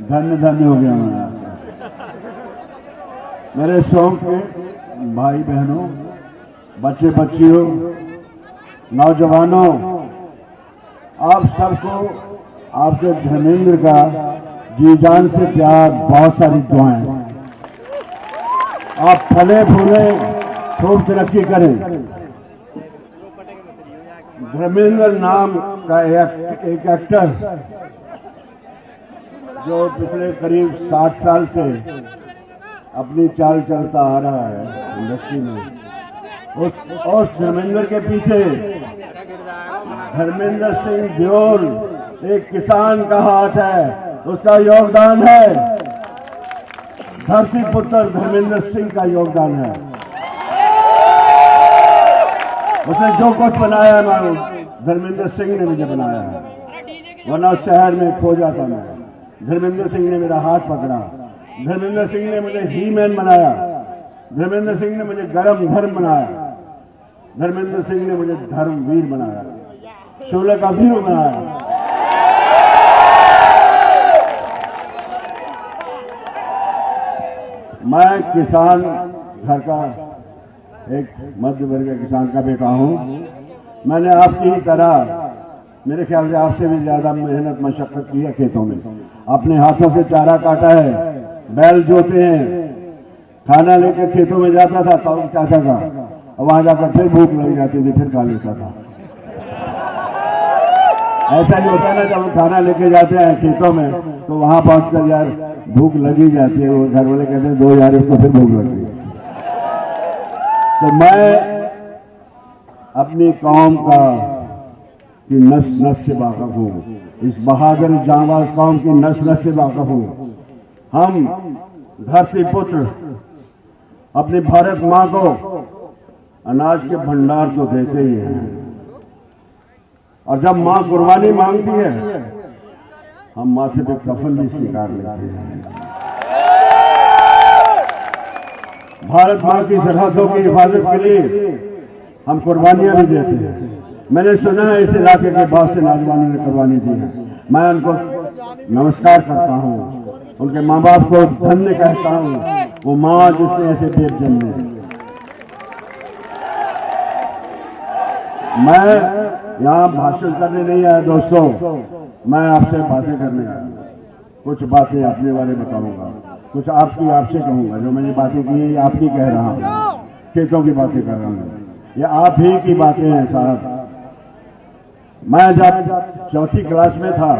धन्य धन्य हो गया मैं। मेरे शौक के भाई बहनों, बच्चे बच्चियों, नौजवानों, आप सबको आपके धर्मेंद्र का जी जान से प्यार, बहुत सारी दुआएं। आप फले फूले, खूब तरक्की करें। धर्मेंद्र नाम का एक एक्टर जो पिछले करीब 60 साल से अपनी चाल चलता आ रहा है इंडस्ट्री में, उस धर्मेंद्र के पीछे धर्मेंद्र सिंह देओल एक किसान का हाथ है, उसका योगदान है। धरती पुत्र धर्मेंद्र सिंह का योगदान है। उसने जो कुछ बनाया है धर्मेंद्र सिंह ने मुझे बनाया है, वरना उस शहर में खो जाता मैं। धर्मेंद्र सिंह ने मेरा हाथ पकड़ा, धर्मेंद्र सिंह ने मुझे ही मैन बनाया, धर्मेंद्र सिंह ने मुझे गरम धर्म बनाया, धर्मेंद्र सिंह ने मुझे धर्मवीर बनाया, शोले का वीर बनाया। मैं किसान घर का एक मध्य वर्ग किसान का बेटा हूं। मैंने आपकी ही तरह, मेरे ख्याल से आपसे भी ज्यादा मेहनत मशक्कत की है खेतों में। अपने हाथों से चारा काटा है, बैल जोते हैं, खाना लेकर खेतों में जाता था ताऊ चाचा का, वहां जाकर फिर भूख लग जाती थी, फिर खा लेता था। ऐसा नहीं होता ना, जब हम खाना लेके जाते हैं खेतों में तो वहां पहुंचकर यार भूख लगी जाती है, वो घर वाले कहते हैं दो यार इसको फिर भूख लगती है। तो मैं अपनी कौम का की नस नस से वाकिफ हूं, इस बहादुर जांबाज कौम की नस नस से वाकिफ हूं। हम धरती पुत्र अपनी भारत मां को अनाज के भंडार तो देते ही हैं, और जब मां कुर्बानी मांगती है हम माथे पे कफन भी स्वीकार लेते हैं। भारत मां की सरहदों की हिफाजत के लिए हम कुर्बानियां भी देते हैं। मैंने सुना है इस इलाके के बहुत से नौजवानों ने कुर्बानी दी है। मैं उनको नमस्कार करता हूं, उनके माँ बाप को धन्य कहता हूं, वो माँ जिसने ऐसे बेट जन्मे। मैं यहाँ भाषण करने नहीं आया दोस्तों, मैं आपसे बातें करने आया। कुछ बातें अपने बारे बताऊंगा, कुछ आपकी आपसे कहूंगा। जो मैंने बातें की है आपकी कह रहा हूं, खेतों की बातें कर रहा हूं, ये आप ही की बातें हैं साहब। मैं जब चौथी क्लास में था,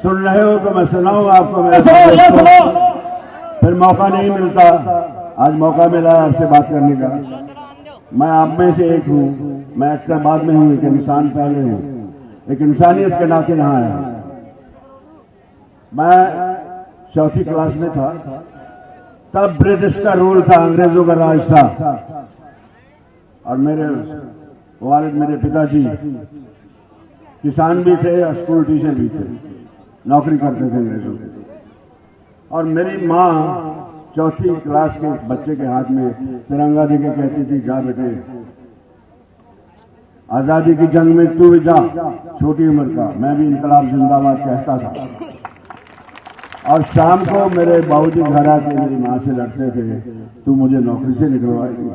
सुन रहे हो तो मैं सुनाऊंगा आपको। फिर मौका नहीं मिलता, आज मौका मिला आपसे बात करने का। मैं आप में से एक हूं, मैं अक्सर बाद में हूं, एक इंसान पहले हूं, एक इंसानियत के नाते यहां आया। मैं चौथी क्लास में था, तब ब्रिटिश का रूल था, अंग्रेजों का राज था, और मेरे वालिद, मेरे पिताजी किसान भी थे और स्कूल टीचर भी थे, नौकरी करते थे अंग्रेजों के। और मेरी माँ चौथी क्लास के बच्चे के हाथ में तिरंगा दे के कहती थी, जा बेटे आजादी की जंग में तू भी जा, छोटी उम्र का। मैं भी इनकलाब जिंदाबाद कहता था। और शाम को मेरे बाबूजी घर आके मेरी माँ से लड़ते थे, तू मुझे नौकरी से निकलवाएगी।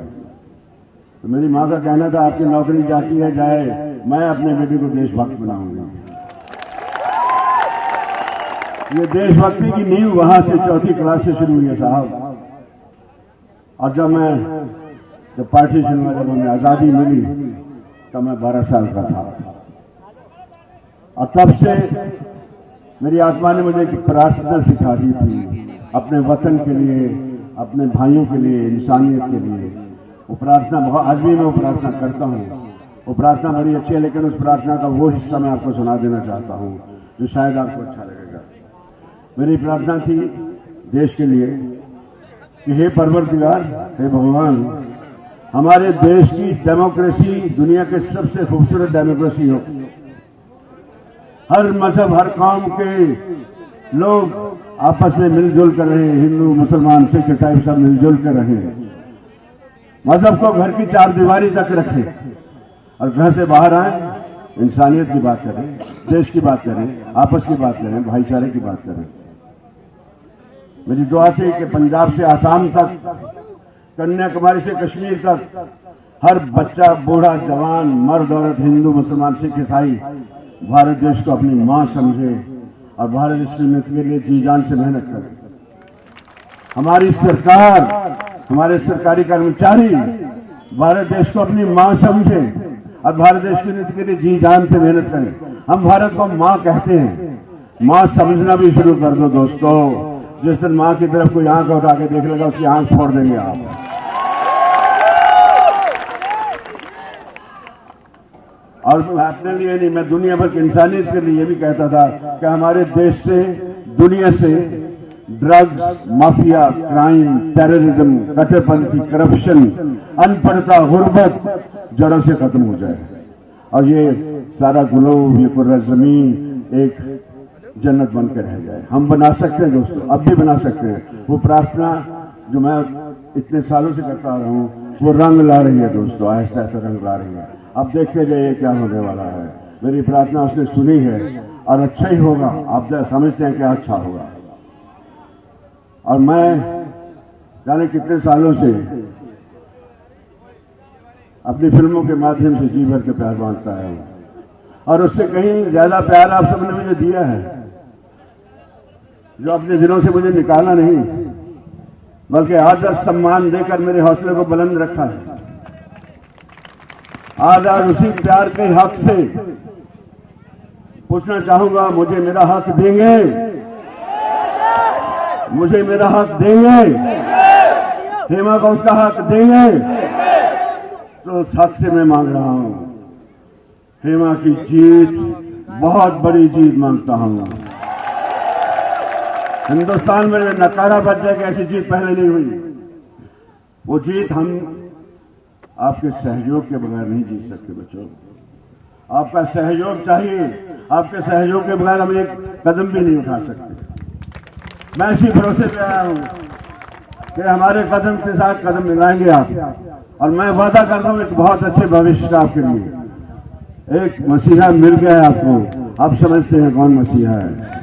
तो मेरी माँ का कहना था, आपकी नौकरी जाती है जाए, मैं अपने बेटे को देशभक्त बनाऊंगी। ये देशभक्ति की नींव वहां से चौथी क्लास से शुरू हुई है साहब। और जब पार्टीशन हुआ, जब हमें आजादी मिली, तब मैं 12 साल का था। और तब से मेरी आत्मा ने मुझे एक प्रार्थना सिखा दी थी, अपने वतन के लिए, अपने भाइयों के लिए, इंसानियत के लिए। वो प्रार्थना बहुत, आज भी मैं वो प्रार्थना करता हूँ। वो प्रार्थना बड़ी अच्छी है, लेकिन उस प्रार्थना का वो हिस्सा मैं आपको सुना देना चाहता हूँ जो शायद आपको अच्छा लगेगा। मेरी प्रार्थना थी देश के लिए कि हे परवरदिगार, हे भगवान, हमारे देश की डेमोक्रेसी दुनिया के सबसे खूबसूरत डेमोक्रेसी हो। हर मजहब, हर कौम के लोग आपस में मिलजुल कर रहे, हिंदू, मुसलमान, सिख, ईसाई सब मिलजुल कर रहे। मजहब को घर की चार दीवारी तक रखें और घर से बाहर आए इंसानियत की बात करें, देश की बात करें, आपस की बात करें, भाईचारे की बात करें। मेरी दुआ थी कि पंजाब से आसाम तक, कन्याकुमारी से कश्मीर तक हर बच्चा, बूढ़ा, जवान, मर्द, औरत, हिंदू, मुसलमान, सिख, ईसाई भारत देश को अपनी मां समझे और भारत देश की उन्नति के लिए जी जान से मेहनत करे। हमारी सरकार, हमारे सरकारी कर्मचारी भारत देश को अपनी मां समझे और भारत देश की उन्नति के लिए जी जान से मेहनत करें। हम भारत को मां कहते हैं, मां समझना भी शुरू कर दो दोस्तों। जिस दिन मां की तरफ कोई आंख उठा के देख लेगा उसकी आंख फोड़ देंगे आप। और अपने लिए नहीं, मैं दुनिया भर की इंसानियत के लिए भी कहता था कि हमारे देश से, दुनिया से ड्रग्स, माफिया, क्राइम, टेररिज्म, कट्टरपंथी, करप्शन, अनपढ़ता, गुर्बत जड़ों से खत्म हो जाए और ये सारा ग्लोब, ये पूरा जमीन एक जन्नत बनकर रह जाए। हम बना सकते हैं दोस्तों, अब भी बना सकते हैं। वो प्रार्थना जो मैं इतने सालों से करता आ रहा हूँ वो रंग ला रही है दोस्तों, ऐसा ऐसा रंग ला रही है। अब देखते जाइए क्या होने वाला है। मेरी प्रार्थना उसने सुनी है और अच्छा ही होगा। आप समझते हैं क्या अच्छा होगा। और मैं जाने कितने सालों से अपनी फिल्मों के माध्यम से जी भर के प्यार बांटता है और उससे कहीं ज्यादा प्यार आप सबने मुझे दिया है, जो अपने दिलों से मुझे निकाला नहीं बल्कि आदर सम्मान देकर मेरे हौसले को बुलंद रखा है। आज उसी प्यार के हक से पूछना चाहूंगा, मुझे मेरा हक देंगे? मुझे मेरा हक देंगे? हेमा को उसका हक देंगे? तो उस हक से मैं मांग रहा हूं हेमा की जीत, बहुत बड़ी जीत मांगता हूं। हिंदुस्तान में नकारा बच जाए कि ऐसी जीत पहले नहीं हुई। वो जीत हम आपके सहयोग के बगैर नहीं जीत सकते बच्चों। आपका सहयोग चाहिए। आपके सहयोग के बगैर हम एक कदम भी नहीं उठा सकते। मैं इसी भरोसे पे आया हूं कि हमारे कदम के साथ कदम मिलाएंगे आप, और मैं वादा करता हूं एक बहुत अच्छे भविष्य का आपके लिए। एक मसीहा मिल गया है आपको, आप समझते हैं कौन मसीहा है।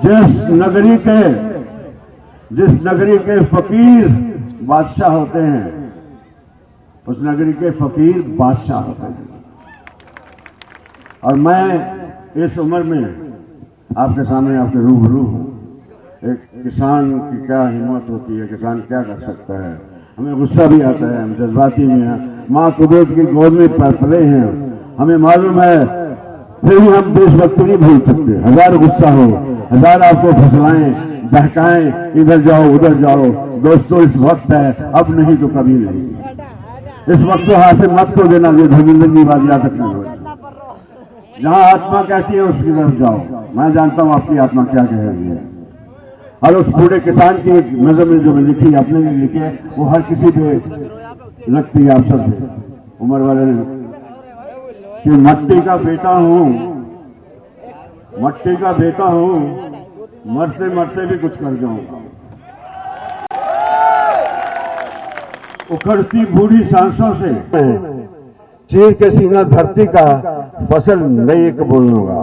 जिस नगरी के फकीर बादशाह होते हैं, उस नगरी के फकीर बादशाह होते हैं। और मैं इस उम्र में आपके सामने आपके रूबरू हूं। एक किसान की क्या हिम्मत होती है, किसान क्या कर सकता है। हमें गुस्सा भी आता है, हम जज्बाती भी हैं, मां कुदरत की गोद में पले हैं, हमें मालूम है, फिर भी हम देशभक्ति नहीं भूल सकते। हजार गुस्सा हो, हजार आपको फुसलाएं, बहकाएं, इधर जाओ उधर जाओ, दोस्तों इस वक्त है, अब नहीं तो कभी नहीं। इस वक्त को हाथ से मत को देना, जो धर्मेंद्र की बात याद रखनी हो। जहां आत्मा कहती है उसकी तरफ जाओ। मैं जानता हूं आपकी आत्मा क्या कह रही है। और उस बूढ़े किसान की एक नज़म में जो मैं लिखी, अपने लिए लिखी है, वो हर किसी पे लगती है, आप सब उम्र वाले ने, कि मट्टी का बेटा हूं, मट्टी का बेटा हूं, मरते मरते भी कुछ कर जाऊंगा। उखड़ती बूढ़ी सांसों से चीर के सीना धरती का फसल नई एक बोलूंगा,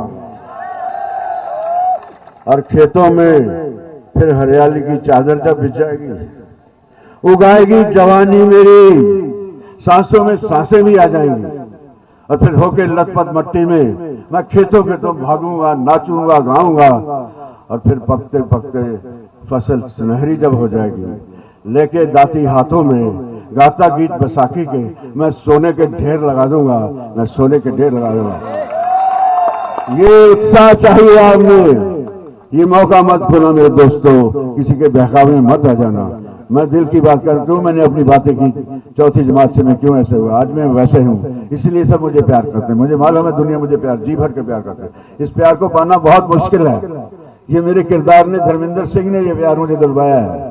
और खेतों में फिर हरियाली की चादर जब बिछाएगी, उगाएगी जवानी मेरी, सांसों में सांसें भी आ जाएंगी, और फिर होके लथपथ मट्टी में मैं खेतों के तो भागूंगा, नाचूंगा, गाऊंगा, और फिर पकते पकते फसल सुनहरी जब हो जाएगी, लेके दाती हाथों में गाता गीत बैसाखी के, मैं सोने के ढेर लगा दूंगा, मैं सोने के ढेर लगा दूंगा। ये उत्साह चाहिए आपने, ये मौका मत खोना मेरे दोस्तों, किसी के बहकावे में मत आ जाना। मैं दिल की बात करता हूं, मैंने अपनी बातें की चौथी जमात से, मैं क्यों ऐसे हुआ, आज मैं वैसे हूं, इसलिए सब मुझे प्यार करते हैं। मुझे मालूम है दुनिया मुझे प्यार, जी भर के प्यार करते हैं। इस प्यार को पाना बहुत मुश्किल है। ये मेरे किरदार ने, धर्मेंद्र सिंह ने ये प्यार मुझे दिलवाया है,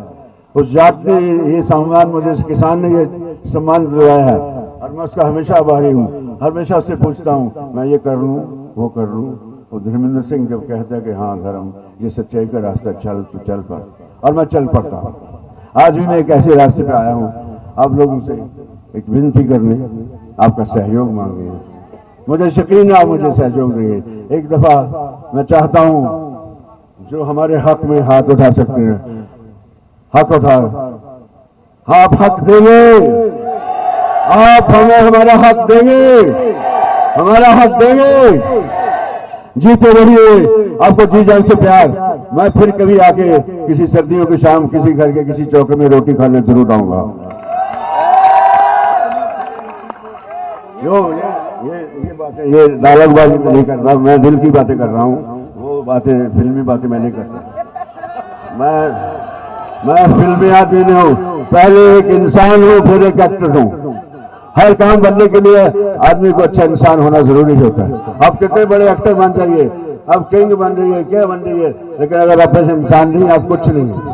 उस जाट ने ये सम्मान मुझे, इस किसान ने ये सम्मान दिलवाया है, और मैं उसका हमेशा आभारी हूँ। हमेशा उससे पूछता हूँ, मैं ये कर लूँ वो कर लूँ। और धर्मेंद्र सिंह जब कहता है कि हाँ धर्म, ये सच्चाई का रास्ता, चल तो चल पर, और मैं चल पड़ता हूँ। आज भी मैं एक ऐसे रास्ते पे आया हूँ, आप लोगों से एक विनती करने, आपका सहयोग मांगे। मुझे यकीन है आप मुझे सहयोग देंगे। एक दफा मैं चाहता हूं जो हमारे हक में हाथ उठा सकते हैं, हक उठा, आप हक देंगे, आप हमें हमारा हक देंगे, हमारा हक देंगे। जीते रहिए, आपको जी जान से प्यार। मैं फिर कभी आके किसी सर्दियों की शाम किसी घर के किसी चौके में रोटी खाने जरूर आऊंगा। ये बातें, ये डायलॉगबाजी में नहीं कर रहा, मैं दिल की बातें कर रहा हूँ। वो बातें, फिल्मी बातें मैं नहीं करता। मैं फिल्मी आदमी नहीं हूँ, पहले एक इंसान हूँ, फिर एक एक्टर हूँ। हर काम बनने के लिए आदमी को अच्छा इंसान होना जरूरी होता है। आप कितने बड़े एक्टर बन जाइए, आप किंग बन जाइए, क्या बन जाइए, लेकिन अगर आप ऐसे इंसान नहीं, आप कुछ नहीं।